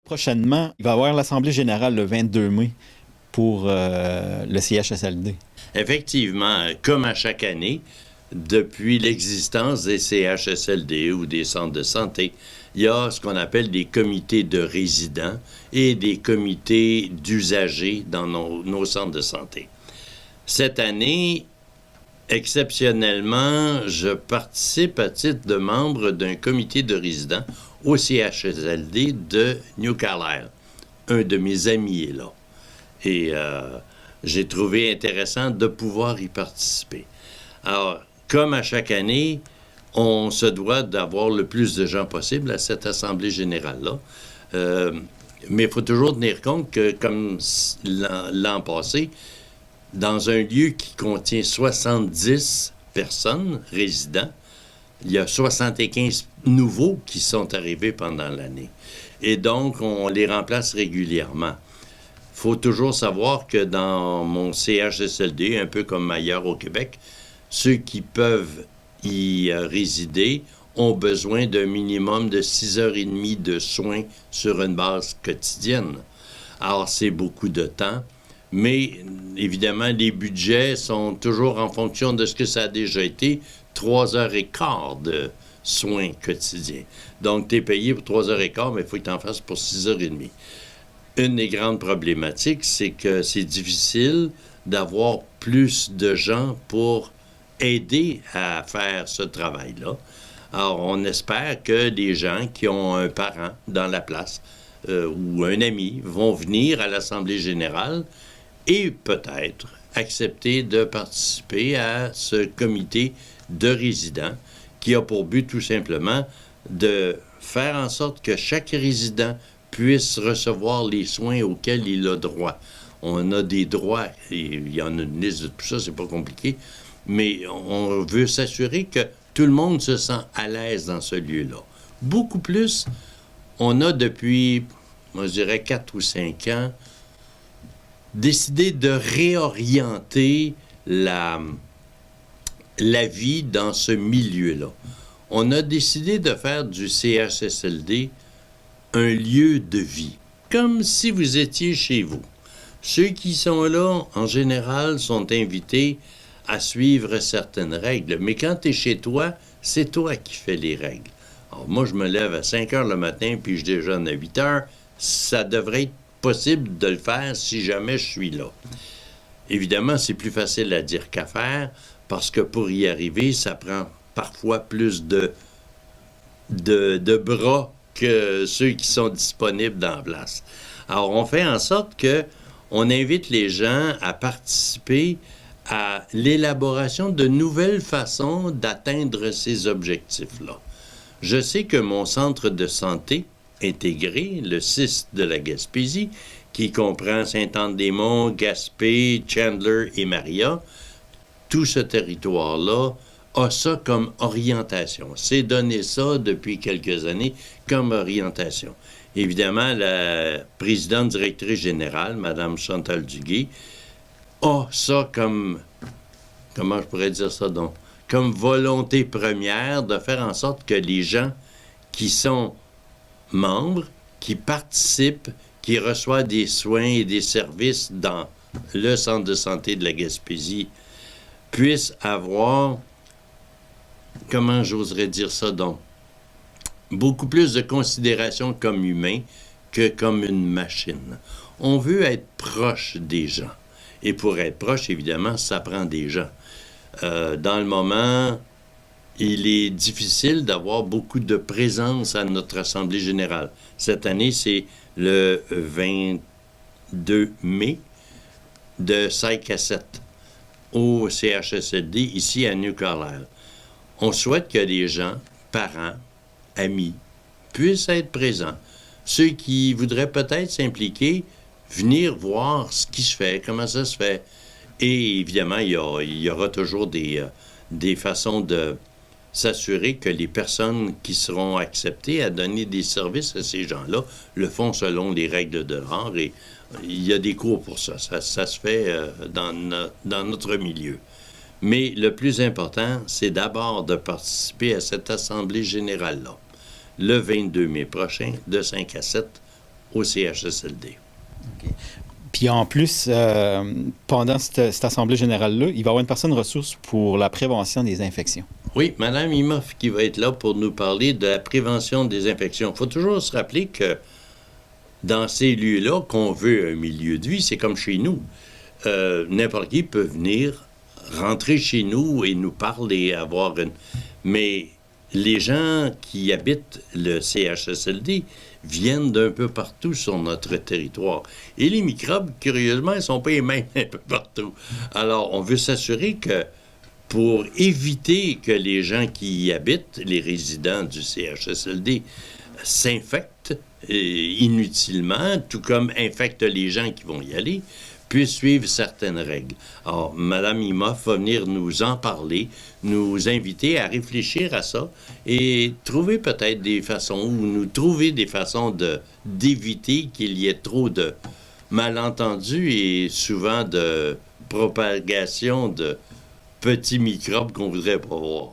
Prochainement, il va y avoir l'Assemblée générale le 22 mai pour le CHSLD. Effectivement, comme à chaque année, depuis l'existence des CHSLD ou des centres de santé, il y a ce qu'on appelle des comités de résidents et des comités d'usagers dans nos centres de santé. Cette année, exceptionnellement, je participe à titre de membre d'un comité de résidents au CHSLD de New Carlisle. Un de mes amis est là. Et j'ai trouvé intéressant de pouvoir y participer. Alors, comme à chaque année, on se doit d'avoir le plus de gens possible à cette Assemblée générale-là. Mais il faut toujours tenir compte que, comme l'an passé, dans un lieu qui contient 70 personnes, résidents, il y a 75 nouveaux qui sont arrivés pendant l'année. Et donc, on les remplace régulièrement. Il faut toujours savoir que dans mon CHSLD, un peu comme ailleurs au Québec, ceux qui peuvent y résider ont besoin d'un minimum de 6h30 de soins sur une base quotidienne. Alors, c'est beaucoup de temps, mais évidemment, les budgets sont toujours en fonction de ce que ça a déjà été, 3h15 de soins quotidiens. Donc, tu es payé pour 3h15, mais il faut que tu en fasses pour 6h30. Une des grandes problématiques, c'est que c'est difficile d'avoir plus de gens pour aider à faire ce travail-là. Alors, on espère que des gens qui ont un parent dans la place ou un ami vont venir à l'Assemblée générale et peut-être accepter de participer à ce comité de résidents qui a pour but tout simplement de faire en sorte que chaque résident puisse recevoir les soins auxquels il a droit. On a des droits, et il y en a une liste de tout ça, c'est pas compliqué, mais on veut s'assurer que tout le monde se sent à l'aise dans ce lieu-là. Beaucoup plus, on a depuis, moi je dirais 4 ou 5 ans, décidé de réorienter la vie dans ce milieu-là. On a décidé de faire du CHSLD un lieu de vie, comme si vous étiez chez vous. Ceux qui sont là, en général, sont invités à suivre certaines règles, mais quand tu es chez toi, c'est toi qui fais les règles. Alors moi, je me lève à 5 heures le matin, puis je déjeune à 8 heures. Ça devrait être possible de le faire si jamais je suis là. Évidemment, c'est plus facile à dire qu'à faire, parce que pour y arriver, ça prend parfois plus de bras que ceux qui sont disponibles dans la place. Alors, on fait en sorte que on invite les gens à participer à l'élaboration de nouvelles façons d'atteindre ces objectifs-là. Je sais que mon centre de santé intégré, le CIS de la Gaspésie, qui comprend Sainte-Anne-des-Monts, Gaspé, Chandler et Maria, tout ce territoire-là a ça comme orientation. C'est donné ça depuis quelques années comme orientation. Évidemment, la présidente directrice générale, Mme Chantal Duguay, a ça comme, comment je pourrais dire ça donc, comme volonté première de faire en sorte que les gens qui sont membres, qui participent, qui reçoivent des soins et des services dans le centre de santé de la Gaspésie, puissent avoir, comment j'oserais dire ça donc, beaucoup plus de considération comme humain que comme une machine. On veut être proche des gens. Et pour être proche, évidemment, ça prend des gens. Dans le moment, il est difficile d'avoir beaucoup de présence à notre Assemblée générale. Cette année, c'est le 22 mai de 5 à 7 au CHSLD, ici à New Carlisle. On souhaite que les gens, parents, amis, puissent être présents. Ceux qui voudraient peut-être s'impliquer, venir voir ce qui se fait, comment ça se fait. Et évidemment, il y aura toujours des façons de s'assurer que les personnes qui seront acceptées à donner des services à ces gens-là le font selon les règles de l'art. Et il y a des cours pour ça. Ça se fait dans notre milieu. Mais le plus important, c'est d'abord de participer à cette Assemblée générale-là, le 22 mai prochain, de 5 à 7, au CHSLD. Puis en plus, pendant cette Assemblée générale-là, il va y avoir une personne ressource pour la prévention des infections. Oui, Mme Imhoff qui va être là pour nous parler de la prévention des infections. Il faut toujours se rappeler que dans ces lieux-là, qu'on veut un milieu de vie, c'est comme chez nous. N'importe qui peut venir rentrer chez nous et nous parler, avoir une... Mais les gens qui habitent le CHSLD viennent d'un peu partout sur notre territoire. Et les microbes, curieusement, ils ne sont pas les mêmes un peu partout. Alors, on veut s'assurer que pour éviter que les gens qui y habitent, les résidents du CHSLD, s'infectent inutilement, tout comme infectent les gens qui vont y aller, puissent suivre certaines règles. Alors, Mme Imhoff va venir nous en parler, nous inviter à réfléchir à ça et trouver peut-être des façons, ou nous trouver des façons d'éviter qu'il y ait trop de malentendus et souvent de propagation de petits microbes qu'on voudrait pas voir.